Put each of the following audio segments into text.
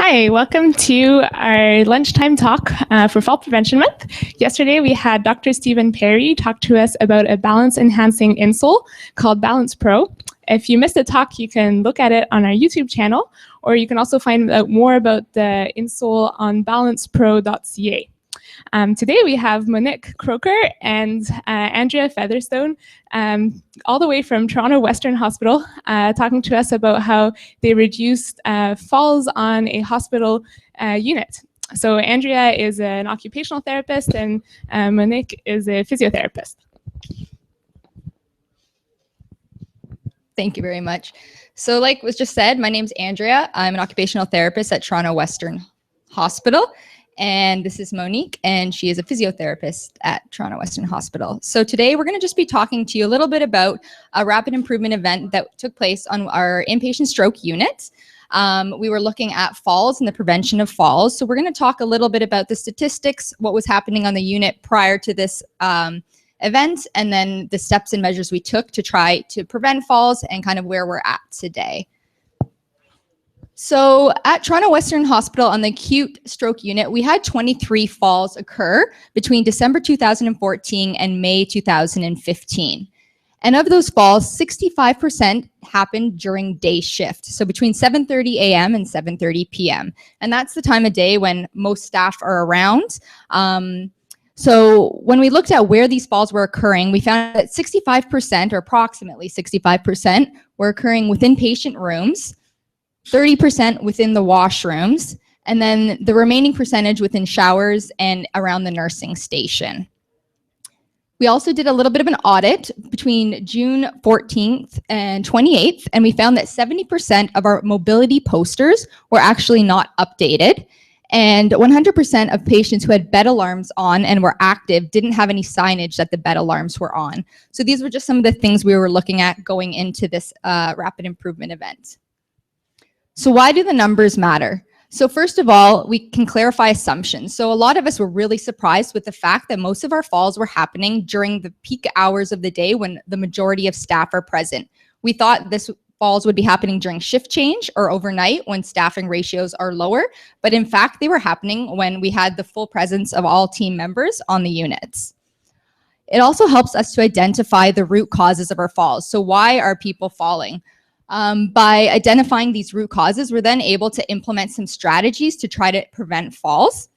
Hi, welcome to our lunchtime talk for Fall Prevention Month. Yesterday we had Dr. Stephen Perry talk to us about a balance-enhancing insole called Balance Pro. If you missed the talk, you can look at it on our YouTube channel, or you can also find out more about the insole on balancepro.ca. Today we have Monique Kroeker and Andrea Featherstone, all the way from Toronto Western Hospital, talking to us about how they reduced falls on a hospital unit. So Andrea is an occupational therapist and Monique is a physiotherapist. Thank you very much. So like was just said, my name's Andrea. I'm an occupational therapist at Toronto Western Hospital. And this is Monique, and she is a physiotherapist at Toronto Western Hospital. So today we're going to just be talking to you a little bit about a rapid improvement event that took place on our inpatient stroke unit. We were looking at falls and the prevention of falls. So we're going to talk a little bit about the statistics, what was happening on the unit prior to this event, and then the steps and measures we took to try to prevent falls and kind of where we're at today. So at Toronto Western Hospital on the acute stroke unit, we had 23 falls occur between December 2014 and May 2015. And of those falls, 65% happened during day shift. So between 7:30 a.m. and 7:30 p.m. And that's the time of day when most staff are around. So when we looked at where these falls were occurring, we found that 65% or approximately 65% were occurring within patient rooms, 30% within the washrooms, and then the remaining percentage within showers and around the nursing station. We also did a little bit of an audit between June 14th and 28th, and we found that 70% of our mobility posters were actually not updated, and 100% of patients who had bed alarms on and were active didn't have any signage that the bed alarms were on. So these were just some of the things we were looking at going into this rapid improvement event. So why do the numbers matter? So first of all, we can clarify assumptions. So a lot of us were really surprised with the fact that most of our falls were happening during the peak hours of the day when the majority of staff are present. We thought this falls would be happening during shift change or overnight when staffing ratios are lower, but in fact, they were happening when we had the full presence of all team members on the units. It also helps us to identify the root causes of our falls. So why are people falling? By identifying these root causes, we're then able to implement some strategies to try to prevent falls.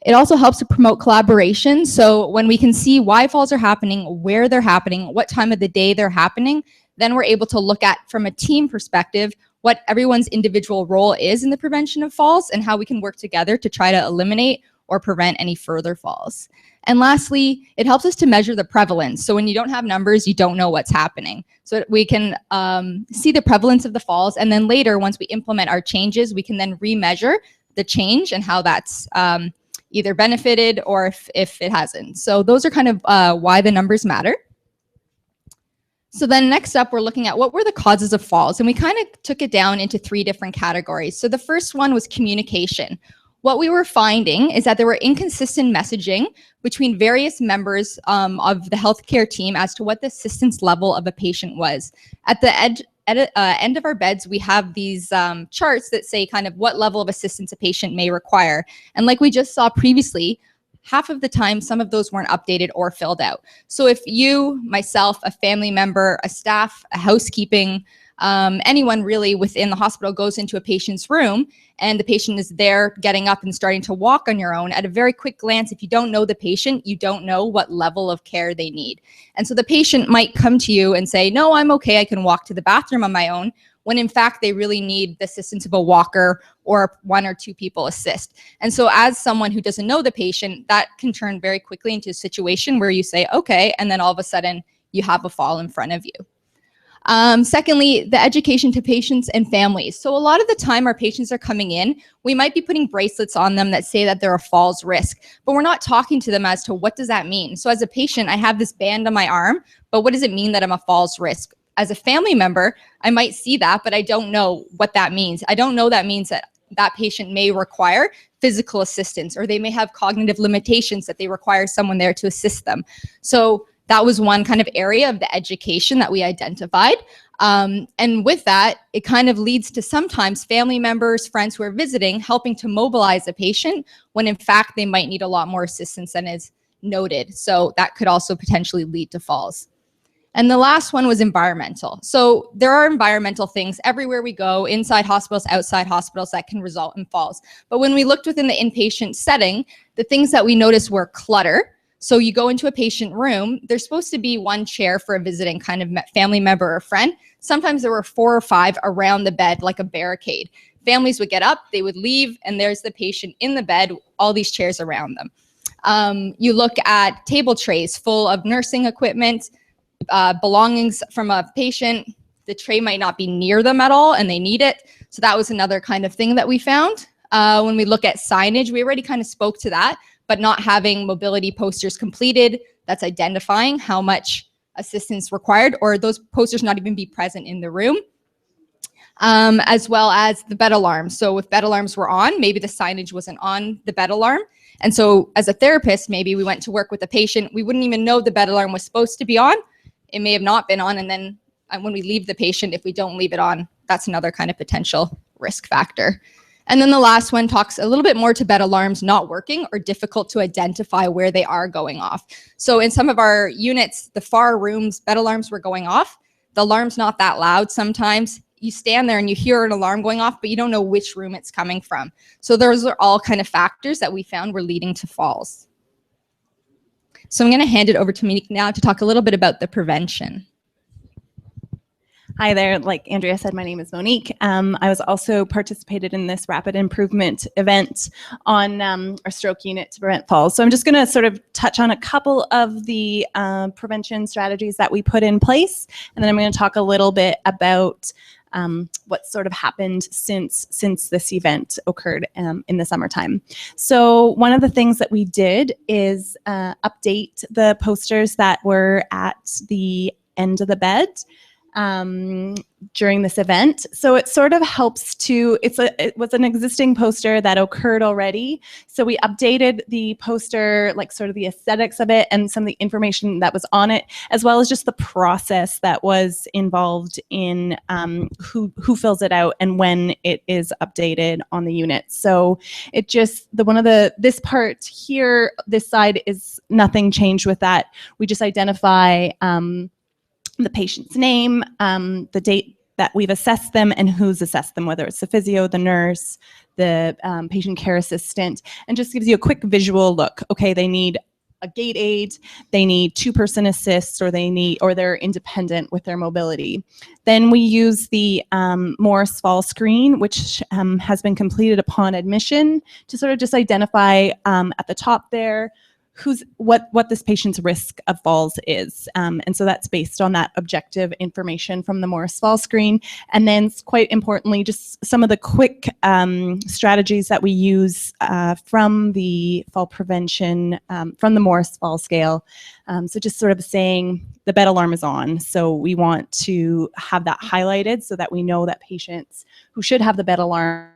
It also helps to promote collaboration. So when we can see why falls are happening, where they're happening, what time of the day they're happening, then we're able to look at, from a team perspective, what everyone's individual role is in the prevention of falls and how we can work together to try to eliminate or prevent any further falls. And lastly, it helps us to measure the prevalence. So when you don't have numbers, you don't know what's happening. So we can see the prevalence of the falls, and then later, once we implement our changes, we can then remeasure the change and how that's either benefited or if it hasn't. So those are kind of why the numbers matter. So then next up, we're looking at what were the causes of falls, and we kind of took it down into 3 different categories. So the first one was communication. What we were finding is that there were inconsistent messaging between various members of the healthcare team as to what the assistance level of a patient was. At the end of our beds, we have these charts that say kind of what level of assistance a patient may require. And like we just saw previously, half of the time, some of those weren't updated or filled out. So if you, myself, a family member, a staff, a housekeeping, anyone really within the hospital goes into a patient's room and the patient is there getting up and starting to walk on your own, at a very quick glance, if you don't know the patient, you don't know what level of care they need. And so the patient might come to you and say, no, I'm okay, I can walk to the bathroom on my own, when in fact they really need the assistance of a walker or 1 or 2 people assist. And so as someone who doesn't know the patient, that can turn very quickly into a situation where you say, okay, and then all of a sudden you have a fall in front of you. Secondly, the education to patients and families. So a lot of the time our patients are coming in, we might be putting bracelets on them that say that they're a falls risk, but we're not talking to them as to what does that mean. So as a patient, I have this band on my arm, but what does it mean that I'm a falls risk? As a family member, I might see that, but I don't know what that means. I don't know that means that that patient may require physical assistance, or they may have cognitive limitations that they require someone there to assist them. So that was one kind of area of the education that we identified. And with that, it kind of leads to sometimes family members, friends who are visiting, helping to mobilize a patient when in fact they might need a lot more assistance than is noted. So that could also potentially lead to falls. And the last one was environmental. So there are environmental things everywhere we go, inside hospitals, outside hospitals, that can result in falls. But when we looked within the inpatient setting, the things that we noticed were clutter. So you go into a patient room, there's supposed to be one chair for a visiting kind of family member or friend. Sometimes there were 4 or 5 around the bed, like a barricade. Families would get up, they would leave, and there's the patient in the bed, all these chairs around them. You look at table trays full of nursing equipment, belongings from a patient. The tray might not be near them at all and they need it. So that was another kind of thing that we found. When we look at signage, we already kind of spoke to that, but not having mobility posters completed, that's identifying how much assistance required, or those posters not even be present in the room. As well as the bed alarms. So if bed alarms were on, maybe the signage wasn't on the bed alarm. And so as a therapist, maybe we went to work with a patient, we wouldn't even know the bed alarm was supposed to be on. It may have not been on, and then when we leave the patient, if we don't leave it on, that's another kind of potential risk factor. And then the last one talks a little bit more to bed alarms not working or difficult to identify where they are going off. So in some of our units, the far rooms, bed alarms were going off. The alarm's not that loud sometimes. You stand there and you hear an alarm going off, but you don't know which room it's coming from. So those are all kind of factors that we found were leading to falls. So I'm going to hand it over to Monique now to talk a little bit about the prevention. Hi there. Like Andrea said, my name is Monique. I was also participated in this rapid improvement event on our stroke unit to prevent falls. So I'm just going to sort of touch on a couple of the prevention strategies that we put in place, and then I'm going to talk a little bit about what sort of happened since this event occurred in the summertime. So one of the things that we did is update the posters that were at the end of the bed during this event. So it sort of helps to, it was an existing poster that occurred already. So we updated the poster, like sort of the aesthetics of it and some of the information that was on it, as well as just the process that was involved in who fills it out and when it is updated on the unit. So it just, this part here, this side is nothing changed with that. We just identify the patient's name, the date that we've assessed them, and who's assessed them, whether it's the physio, the nurse, the patient care assistant, and just gives you a quick visual look. Okay, they need a gait aid, they need 2-person assist, or they're independent with their mobility. Then we use the Morris Fall screen, which has been completed upon admission, to sort of just identify at the top there what this patient's risk of falls is. And so that's based on that objective information from the Morris Fall screen. And then quite importantly, just some of the quick strategies that we use from the fall prevention, from the Morris Fall scale. So just sort of saying the bed alarm is on. So we want to have that highlighted so that we know that patients who should have the bed alarm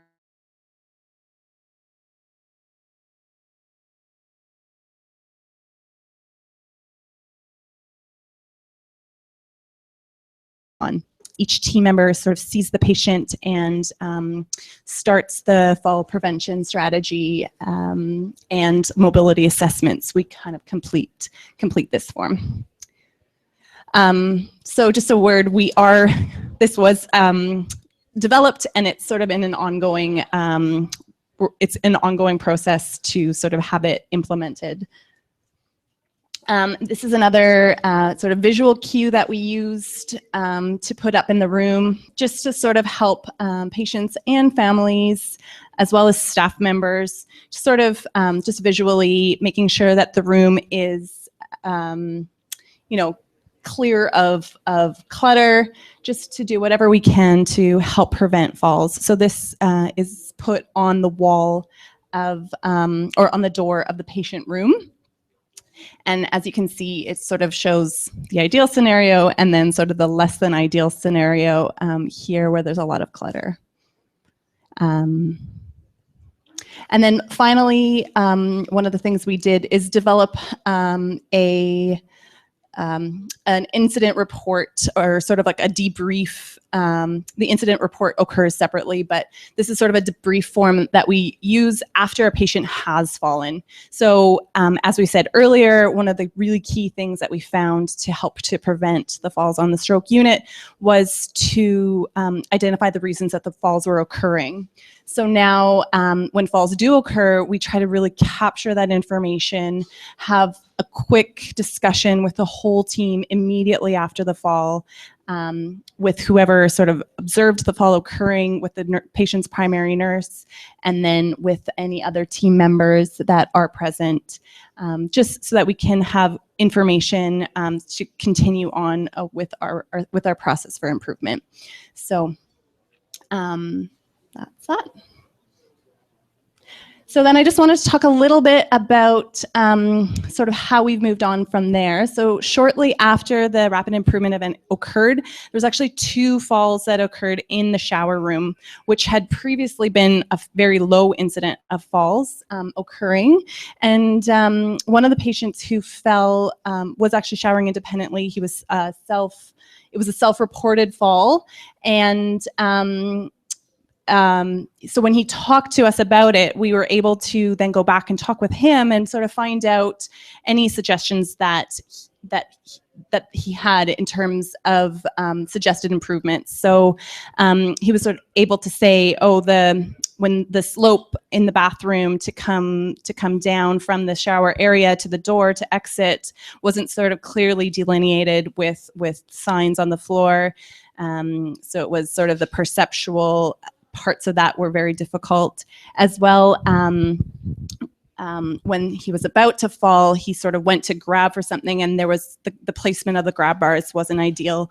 on. Each team member sort of sees the patient and starts the fall prevention strategy and mobility assessments. We kind of complete this form. So just a word, this was developed, and it's sort of in an ongoing, it's an ongoing process to sort of have it implemented. This is another sort of visual cue that we used to put up in the room, just to sort of help patients and families, as well as staff members, sort of just visually making sure that the room is, clear of clutter, just to do whatever we can to help prevent falls. So this is put on the wall of, or on the door of the patient room. And as you can see, it sort of shows the ideal scenario and then sort of the less than ideal scenario here where there's a lot of clutter. And then finally, one of the things we did is develop a an incident report, or sort of like a debrief. The incident report occurs separately, but this is sort of a debrief form that we use after a patient has fallen. So as we said earlier, one of the really key things that we found to help to prevent the falls on the stroke unit was to identify the reasons that the falls were occurring. So now when falls do occur, we try to really capture that information, have a quick discussion with the whole team immediately after the fall, with whoever sort of observed the fall occurring, with the patient's primary nurse, and then with any other team members that are present, just so that we can have information to continue on with our process for improvement. So that's that. So then I just wanted to talk a little bit about sort of how we've moved on from there. So shortly after the rapid improvement event occurred, there was actually 2 falls that occurred in the shower room, which had previously been a very low incident of falls occurring. And one of the patients who fell was actually showering independently. He was it was a self-reported fall, and so when he talked to us about it, we were able to then go back and talk with him and sort of find out any suggestions that he had in terms of suggested improvements. So he was sort of able to say, oh, when the slope in the bathroom to come down from the shower area to the door to exit wasn't sort of clearly delineated with signs on the floor. So it was sort of the perceptual parts of that were very difficult as well. When he was about to fall, he sort of went to grab for something, and there was the placement of the grab bars wasn't ideal.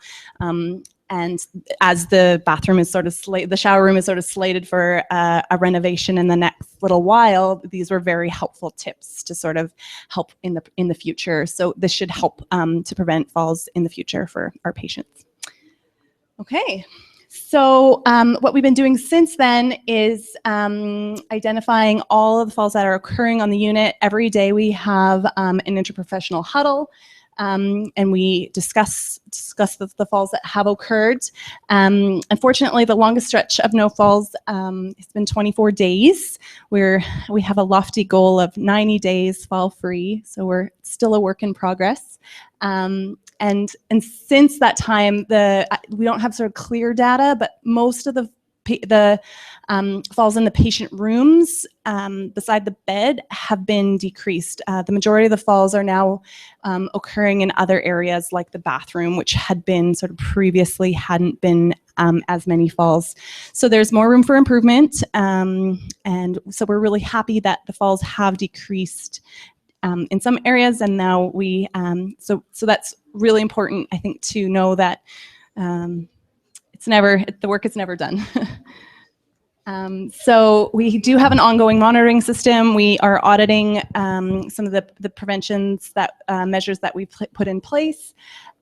And as the bathroom is sort of the shower room is sort of slated for a renovation in the next little while, these were very helpful tips to sort of help in the future. So this should help to prevent falls in the future for our patients. Okay. So what we've been doing since then is identifying all of the falls that are occurring on the unit. Every day we have an interprofessional huddle, and we discuss the falls that have occurred. Unfortunately, the longest stretch of no falls has been 24 days. We have a lofty goal of 90 days fall-free, so we're still a work in progress. And since that time, we don't have sort of clear data, but most of the falls in the patient rooms beside the bed have been decreased. The majority of the falls are now occurring in other areas like the bathroom, which had been sort of previously hadn't been as many falls. So there's more room for improvement. And so we're really happy that the falls have decreased in some areas, and now so that's really important, I think, to know that the work is never done. So we do have an ongoing monitoring system. We are auditing some of the preventions measures that we put in place.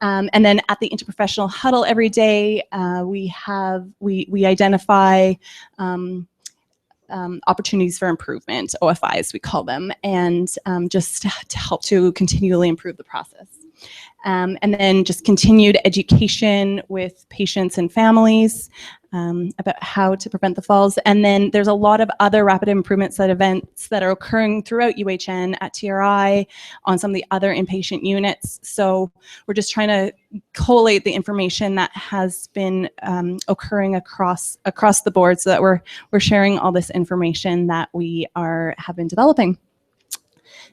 And then at the interprofessional huddle every day, we identify opportunities for improvement, OFIs we call them, and just to help to continually improve the process. And then just continued education with patients and families about how to prevent the falls. And then there's a lot of other rapid improvement events that are occurring throughout UHN at TRI on some of the other inpatient units. So we're just trying to collate the information that has been occurring across the board, so that we're sharing all this information that we have been developing.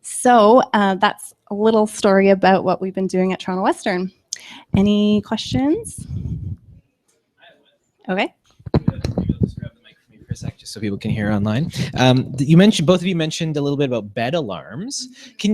So that's a little story about what we've been doing at Toronto Western. Any questions? Okay. Just grab the mic for me for a sec, just so people can hear online. Both of you mentioned a little bit about bed alarms.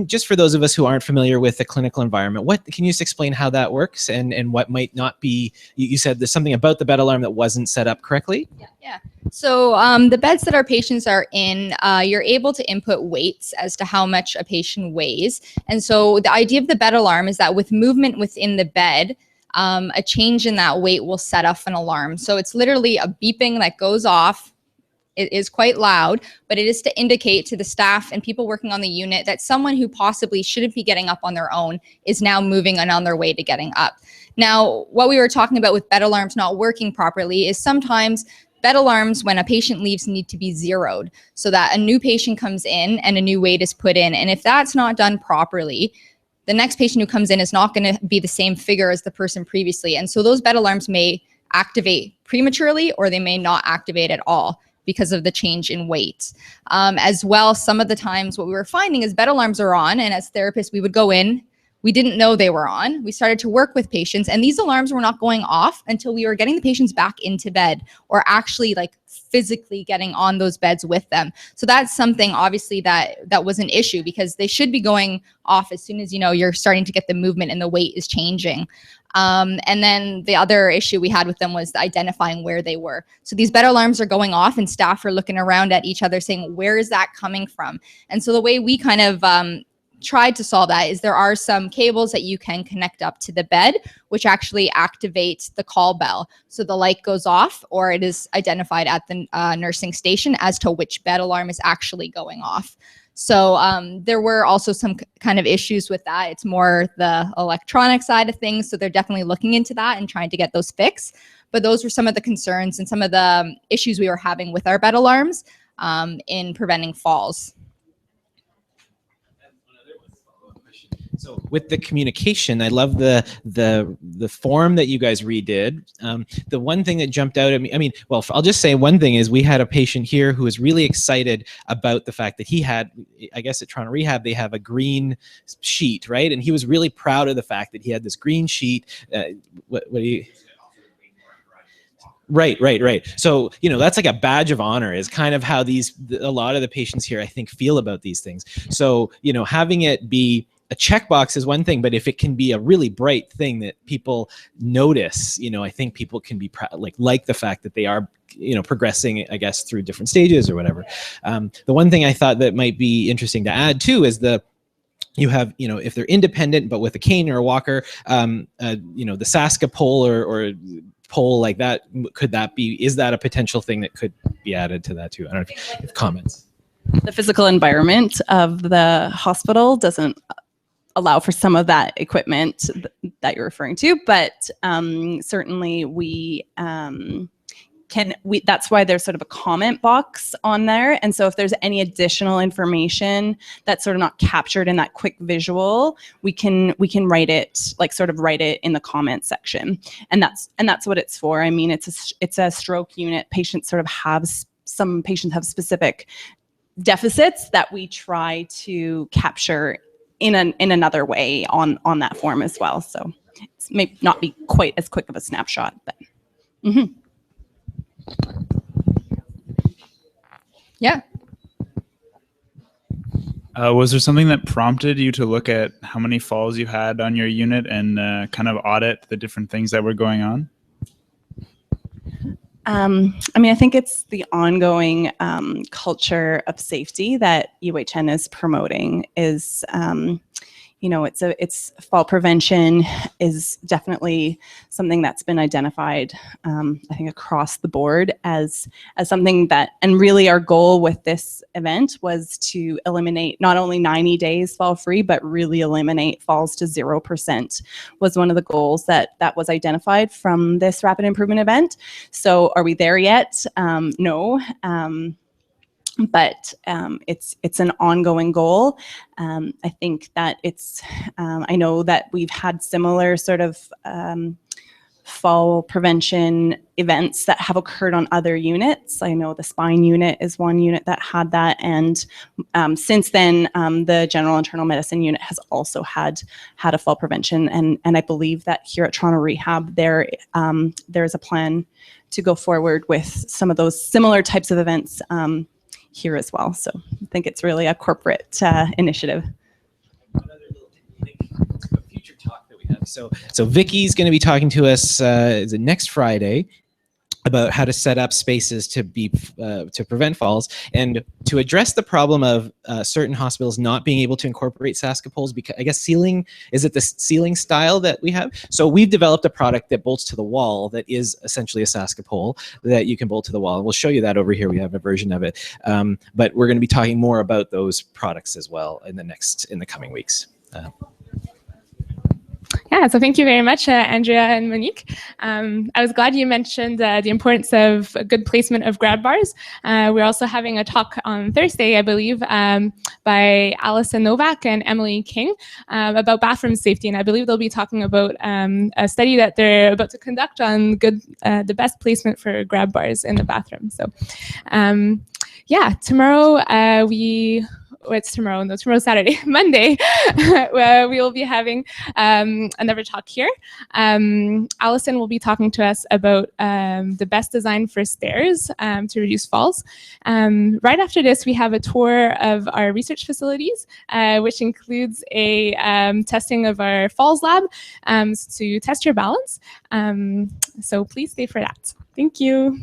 Just for those of us who aren't familiar with the clinical environment, can you just explain how that works and what might not be? You said there's something about the bed alarm that wasn't set up correctly. Yeah. So the beds that our patients are in, you're able to input weights as to how much a patient weighs. And so the idea of the bed alarm is that with movement within the bed, a change in that weight will set off an alarm. So it's literally a beeping that goes off It is quite loud, but it is to indicate to the staff and people working on the unit that someone who possibly shouldn't be getting up on their own is now moving and on their way to getting up. Now, what we were talking about with bed alarms not working properly is sometimes bed alarms, when a patient leaves, need to be zeroed so that a new patient comes in and a new weight is put in. And if that's not done properly, the next patient who comes in is not going to be the same figure as the person previously. And so those bed alarms may activate prematurely, or they may not activate at all because of the change in weight. As well, some of the times what we were finding is bed alarms are on, and as therapists, we would go in, we didn't know they were on. We started to work with patients, and these alarms were not going off until we were getting the patients back into bed, or actually like physically getting on those beds with them. So that's something obviously that was an issue, because they should be going off as soon as, you know, you're starting to get the movement and the weight is changing. And then the other issue we had with them was identifying where they were. So these bed alarms are going off and staff are looking around at each other saying, where is that coming from? And so the way we kind of tried to solve that is there are some cables that you can connect up to the bed, which actually activate the call bell. So the light goes off, or it is identified at the nursing station as to which bed alarm is actually going off. So there were also some kind of issues with that. It's more the electronic side of things. So they're definitely looking into that and trying to get those fixed. But those were some of the concerns and some of the issues we were having with our bed alarms in preventing falls. So with the communication, I love the form that you guys redid. The one thing that jumped out at me, I mean, well, I'll just say one thing is we had a patient here who was really excited about the fact that he had, I guess at Toronto Rehab, they have a green sheet, right? And he was really proud of the fact that he had this green sheet. What do you... Right. So, you know, that's like a badge of honor is kind of how a lot of the patients here, I think, feel about these things. So, you know, having it be a checkbox is one thing, but if it can be a really bright thing that people notice, you know, I think people can be proud, like the fact that they are, you know, progressing, I guess, through different stages or whatever. The one thing I thought that might be interesting to add too is you have, you know, if they're independent but with a cane or a walker, you know, the Saska pole or pole like that, is that a potential thing that could be added to that too? I don't know if you have comments. The physical environment of the hospital doesn't allow for some of that equipment that you're referring to, but certainly that's why there's sort of a comment box on there. And so if there's any additional information that's sort of not captured in that quick visual, we can write it, like sort of write it in the comment section. And that's what it's for. I mean, it's a stroke unit. Some patients have specific deficits that we try to capture in another way on that form as well. So it may not be quite as quick of a snapshot, but. Mm-hmm. Yeah. Was there something that prompted you to look at how many falls you had on your unit and kind of audit the different things that were going on? I mean, I think it's the ongoing culture of safety that UHN is promoting. You know, it's fall prevention is definitely something that's been identified, I think, across the board as something that, and really our goal with this event was to eliminate not only 90 days fall free, but really eliminate falls to 0% was one of the goals that was identified from this rapid improvement event. So are we there yet? No. But it's an ongoing goal. I think that I know that we've had similar sort of fall prevention events that have occurred on other units. I know the spine unit is one unit that had that, and since then the general internal medicine unit has also had a fall prevention, and I believe that here at Toronto Rehab there's a plan to go forward with some of those similar types of events here as well. So I think it's really a corporate initiative. One other little thing, a future talk that we have. So Vicky's going to be talking to us is it next Friday about how to set up spaces to prevent falls, and to address the problem of certain hospitals not being able to incorporate Saska poles, because I guess ceiling, is it the ceiling style that we have? So we've developed a product that bolts to the wall that is essentially a Saska pole that you can bolt to the wall. And we'll show you that over here. We have a version of it. But we're going to be talking more about those products as well in the coming weeks. Yeah, so thank you very much, Andrea and Monique. I was glad you mentioned the importance of good placement of grab bars. We're also having a talk on Thursday, I believe, by Alison Novak and Emily King about bathroom safety, and I believe they'll be talking about a study that they're about to conduct on the best placement for grab bars in the bathroom. So, yeah, tomorrow it's tomorrow, no, tomorrow's Saturday, Monday, we will be having another talk here. Alison will be talking to us about the best design for stairs to reduce falls. Right after this, we have a tour of our research facilities, which includes a testing of our falls lab to test your balance. So please stay for that. Thank you.